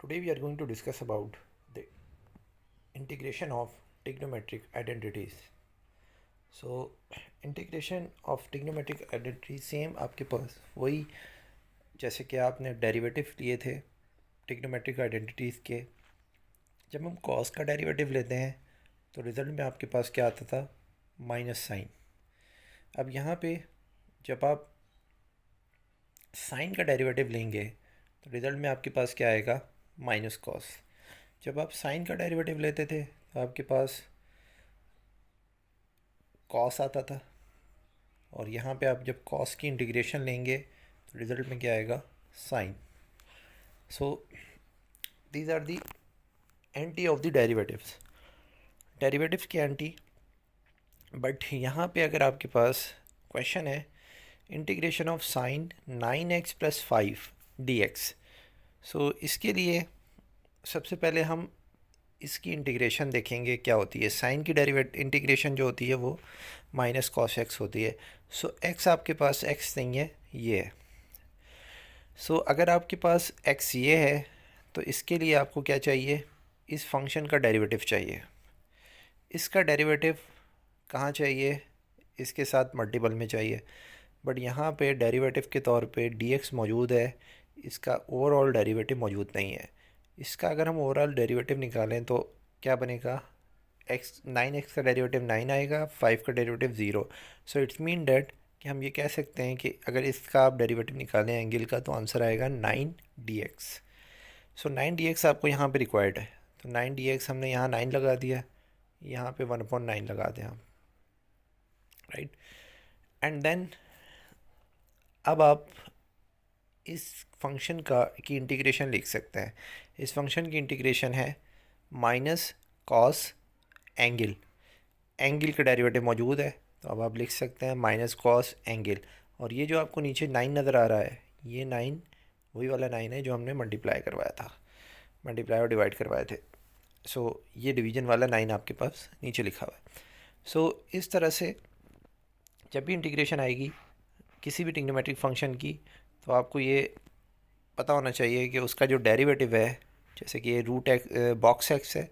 Today we are going to discuss about the integration of trigonometric identities. So integration of trigonometric identity same आपके पास वही जैसे कि आपने derivative लिए थे ट्रिग्नोमेट्रिक आइडेंटिटीज़ के। जब हम कॉस का डेरिवेटिव लेते हैं तो रिज़ल्ट में आपके पास क्या आता था, माइनस साइन। अब यहाँ पे जब आप साइन का डेरिवेटिव लेंगे तो रिज़ल्ट में आपके पास क्या आएगा, माइनस कॉस। जब आप साइन का डेरिवेटिव लेते थे तो आपके पास कॉस आता था, और यहाँ पे आप जब कॉस की इंटीग्रेशन लेंगे तो रिज़ल्ट में क्या आएगा, sine. So these are the anti of the derivatives, derivatives की एंटी। बट यहाँ पे अगर आपके पास क्वेश्चन है integration of sine 9x + 5 dx, so इसके लिए सबसे पहले हम इसकी इंटीग्रेशन देखेंगे क्या होती है। साइन की डेरिवेट इंटीग्रेशन जो होती है वो माइनस कॉस एक्स होती है। सो एक्स आपके पास एक्स नहीं है, ये है। सो अगर आपके पास एक्स ये है तो इसके लिए आपको क्या चाहिए, इस फंक्शन का डेरिवेटिव चाहिए। इसका डेरिवेटिव कहाँ चाहिए, इसके साथ मल्टीपल में चाहिए। बट यहाँ पे डेरिवेटिव के तौर पे dx मौजूद है, इसका ओवरऑल डेरिवेटिव मौजूद नहीं है। इसका अगर हम ओवरऑल डेरिवेटिव निकालें तो क्या बनेगा, एक्स 9x का डेरिवेटिव 9 आएगा, 5 का derivative 0। So it's mean that कि हम ये कह सकते हैं कि अगर इसका आप डेरिवेटिव निकालें एंगल का तो आंसर आएगा 9 dx। सो 9 dx आपको यहाँ पे रिक्वायर्ड है, तो 9 dx हमने यहाँ 9 लगा दिया, यहाँ पे 1/9 लगा दें हम, राइट। एंड देन अब आप इस फंक्शन की इंटीग्रेशन लिख सकते हैं। इस फंक्शन की इंटीग्रेशन है माइनस कॉस एंगल, एंगल का डेरिवेटिव मौजूद है तो अब आप लिख सकते हैं माइनस कॉस एंगल। और ये जो आपको नीचे 9 नज़र आ रहा है, ये 9 वही वाला 9 है जो हमने मल्टीप्लाई करवाया था, मल्टीप्लाई और डिवाइड करवाए थे। सो ये डिवीजन वाला 9 आपके पास नीचे लिखा हुआ है। सो इस तरह से जब भी इंटीग्रेशन आएगी किसी भी ट्रिग्नोमेट्रिक फंक्शन की तो आपको ये पता होना चाहिए कि उसका जो डेरिवेटिव है, जैसे कि ये रूट एक्स बॉक्स एक्स है,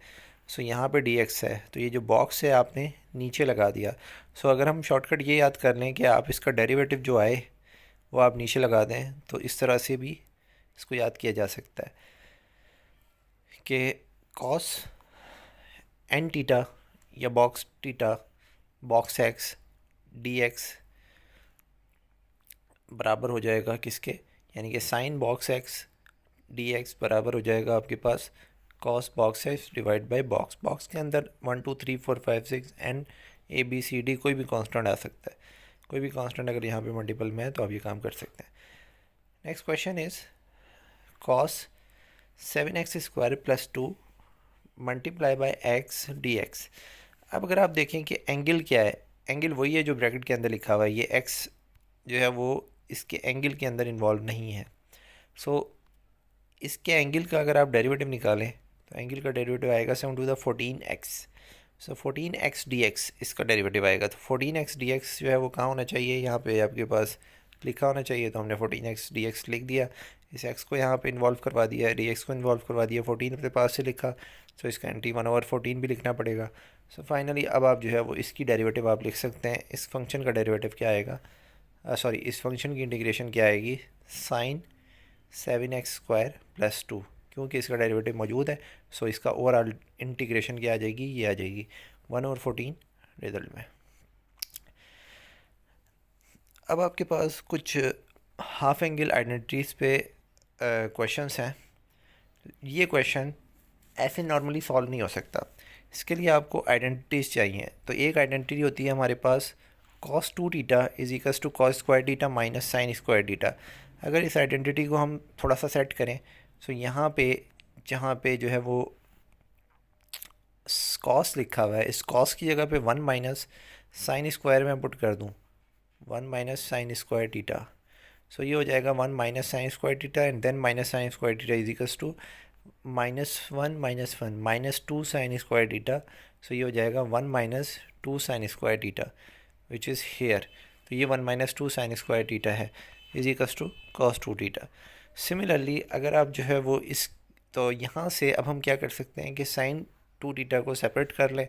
सो यहाँ पे डी एक्स है, तो ये जो बॉक्स है आपने नीचे लगा दिया। सो अगर हम शॉर्टकट ये याद कर लें कि आप इसका डेरिवेटिव जो आए वो आप नीचे लगा दें, तो इस तरह से भी इसको याद किया जा सकता है कि कॉस एन टीटा या box theta box x D x बराबर हो जाएगा किसके, यानी कि sine box x D x बराबर हो जाएगा आपके पास cos box x divide by box. Box के अंदर 1 2 3 4 5 6 and A B C D कोई भी कांस्टेंट आ सकता है। कोई भी कांस्टेंट अगर यहाँ पे मल्टीपल में है तो आप ये काम कर सकते हैं। Next question is cos 7x² + 2 multiply by x D x. अब अगर आप देखें कि एंगल क्या है, एंगल वही है जो ब्रैकेट के अंदर लिखा हुआ है, ये एक्स जो है वो इसके एंगल के अंदर इन्वॉल्व नहीं है। सो इसके एंगल का अगर आप डेरिवेटिव निकालें तो एंगल का डेरिवेटिव आएगा 7^14x। सो 14x dx इसका डेरिवेटिव आएगा। तो 14x dx जो है वो कहाँ होना चाहिए, यहाँ पे आपके पास लिखा होना चाहिए, तो हमने 14x dx लिख दिया। इस x को यहाँ पे इन्वॉल्व करवा दिया, dx को इन्वॉल्व करवा दिया, 14 अपने पास से लिखा, तो इसका एंटी 1/14 भी लिखना पड़ेगा। सो फाइनली अब आप जो है वो इसकी डेरिवेटिव आप लिख सकते हैं। इस फंक्शन का डेरिवेटिव क्या आएगा, सॉरी इस फंक्शन की इंटीग्रेशन क्या आएगी, साइन 7x² + 2, क्योंकि इसका डेरिवेटिव मौजूद है। सो इसका ओवरऑल इंटीग्रेशन क्या आ जाएगी, ये आ जाएगी 1/14 रिजल्ट में। अब आपके पास कुछ हाफ एंगल आइडेंटिटीज़ पे क्वेश्चंस हैं। ये क्वेश्चन ऐसे नॉर्मली सॉल्व नहीं हो सकता, इसके लिए आपको आइडेंटिटीज़ चाहिए। तो एक आइडेंटिटी होती है हमारे पास cos 2θ = cos² θ - sin² θ। अगर इस आइडेंटिटी को हम थोड़ा सा सेट करें, सो यहाँ पे जहाँ पे जो है वो कॉस लिखा हुआ है, इस कॉस की जगह पे 1 - sin² में पुट कर दूँ, 1 - sin² θ। सो ये हो जाएगा 1 - sin² θ and then -sin² θ = -1 - 1 -2 sin² θ। सो ये हो जाएगा 1 - 2 sin² θ विच इज़ हेयर। तो ये 1 - 2 sin² θ है = cos 2θ। सिमिलरली अगर आप जो है वो इस तो यहाँ से अब हम क्या कर सकते हैं कि साइन 2 थीटा को सेपरेट कर लें,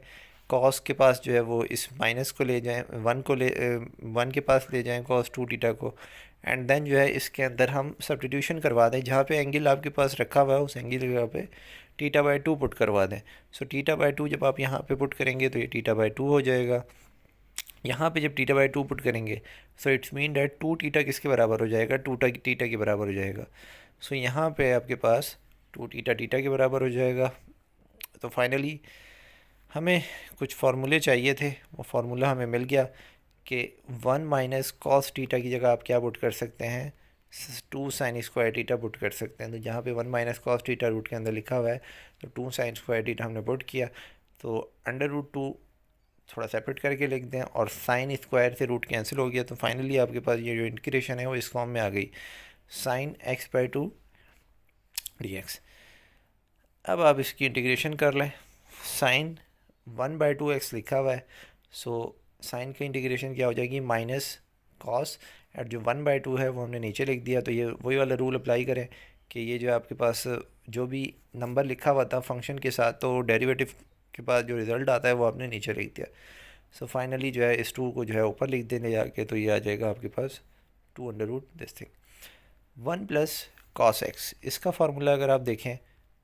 कॉस के पास जो है वो इस माइनस को ले जाएं, वन के पास ले जाएं कॉस 2 थीटा को, एंड देन जो है इसके अंदर हम सब्स्टिट्यूशन करवा दें, जहाँ पे एंगल आपके पास रखा हुआ है उस एंगल की जगह पे θ/2 पुट करवा दें। सो θ/2 जब आप यहाँ पे पुट करेंगे तो ये θ/2 हो जाएगा। यहाँ पे जब θ/2 पुट करेंगे so it's mean that 2 theta किसके बराबर हो जाएगा, 2 थीटा के बराबर हो जाएगा। सो यहाँ पे आपके पास 2 थीटा थीटा के बराबर हो जाएगा। तो फाइनली हमें कुछ फार्मूले चाहिए थे, वो फार्मूला हमें मिल गया कि 1 माइनस कॉस थीटा की जगह आप क्या पुट कर सकते हैं, 2 साइन स्क्वायर थीटा पुट कर सकते हैं। तो जहाँ पे 1 माइनस कॉस थीटा रूट के अंदर लिखा हुआ है तो 2 साइन स्क्वायर थीटा हमने पुट किया, तो √2 थोड़ा सेपरेट करके लिख दें और साइन स्क्वायर से रूट कैंसिल हो गया। तो फाइनली आपके पास ये जो इंटीग्रेशन है वो इस फॉर्म में आ गई, साइन x/2 dx। अब आप इसकी इंटीग्रेशन कर लें, साइन 1/2x लिखा हुआ है, सो साइन की इंटीग्रेशन क्या हो जाएगी, माइनस कॉस, और जो 1/2 है वो हमने नीचे लिख दिया। तो ये वही वाला रूल अप्लाई करें कि ये जो आपके पास जो भी नंबर लिखा हुआ था फंक्शन के साथ, तो डेरिवेटिव के बाद जो रिज़ल्ट आता है वो आपने नीचे लिख दिया। सो फाइनली जो है इस 2 को जो है ऊपर लिख देने जाके तो ये आ जाएगा आपके पास 2 this thing 1 plus cos x. इसका फार्मूला अगर आप देखें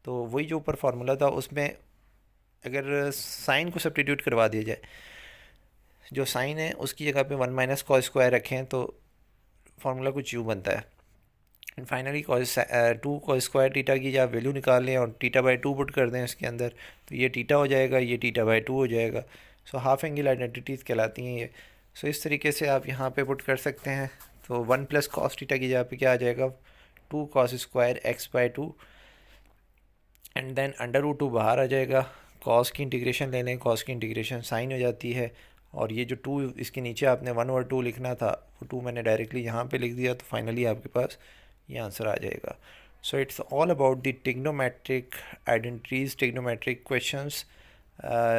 तो वही जो ऊपर फार्मूला था उसमें अगर साइन को सब्स्टिट्यूट करवा दिया जाए, जो साइन है उसकी जगह पे 1 माइनस कॉस स्क्वायर रखें तो फार्मूला कुछ यूँ बनता है। And finally two cos square theta की जब वैल्यू निकाल लें और θ/2 पुट कर दें इसके अंदर तो ये थीटा हो जाएगा, ये θ/2 हो जाएगा। सो हाफ एंगल आइडेंटिटीज़ कहलाती हैं ये। सो इस तरीके से आप यहाँ पे पुट कर सकते हैं। तो 1 प्लस कॉस थीटा की जगह पे क्या आ जाएगा, 2 cos square x/2, and then √2 बाहर आ जाएगा। कॉस की इंटीग्रेशन ले लें, कॉस की इंटीग्रेशन साइन हो जाती है, और ये जो 2 इसके नीचे आपने 1 और 2 लिखना था वो 2 मैंने डायरेक्टली यहाँ पे लिख दिया। तो फाइनली आपके पास ये आंसर आ जाएगा। So it's all about the trigonometric identities, trigonometric questions.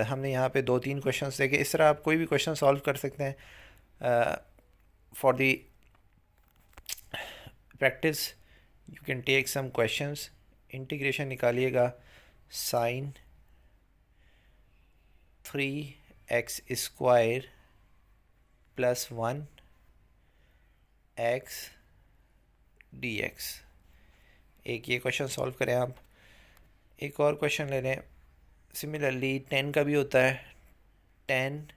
हमने यहाँ पे 2-3 क्वेश्चंस देखे। इस तरह आप कोई भी क्वेश्चन सॉल्व कर सकते हैं। For the practice you can take some questions. Integration निकालिएगा, sine 3x square plus 1 x dx। एक ये क्वेश्चन सॉल्व करें आप। एक और क्वेश्चन ले लें, सिमिलरली 10 का भी होता है, 10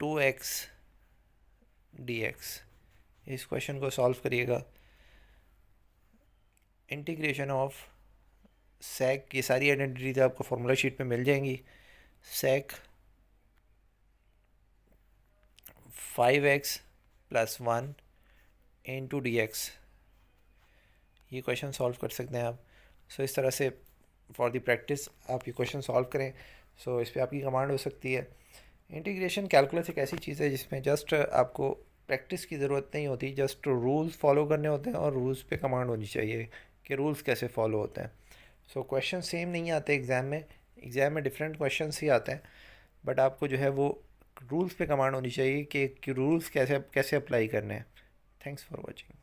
2x dx। इस क्वेश्चन को सॉल्व करिएगा। इंटीग्रेशन ऑफ सेक, ये सारी आइडेंटिटीज आपको फॉर्मूला शीट पे मिल जाएंगी। सेक 5x प्लस 1 इंटू dx, ये क्वेश्चन सॉल्व कर सकते हैं आप। सो इस तरह से फॉर द प्रैक्टिस आप ये क्वेश्चन सॉल्व करें। सो इस पर आपकी कमांड हो सकती है। इंटीग्रेशन कैलकुलस एक ऐसी चीज़ है जिसमें जस्ट आपको प्रैक्टिस की ज़रूरत नहीं होती, जस्ट रूल्स फॉलो करने होते हैं और रूल्स पे कमांड होनी चाहिए कि रूल्स कैसे फॉलो होते हैं। सो क्वेश्चन सेम नहीं आते एग्ज़ाम में डिफरेंट क्वेश्चन ही आते हैं, बट आपको जो है वो रूल्स पे कमांड होनी चाहिए कि रूल्स कैसे कैसे अप्लाई करने हैं। Thanks for watching.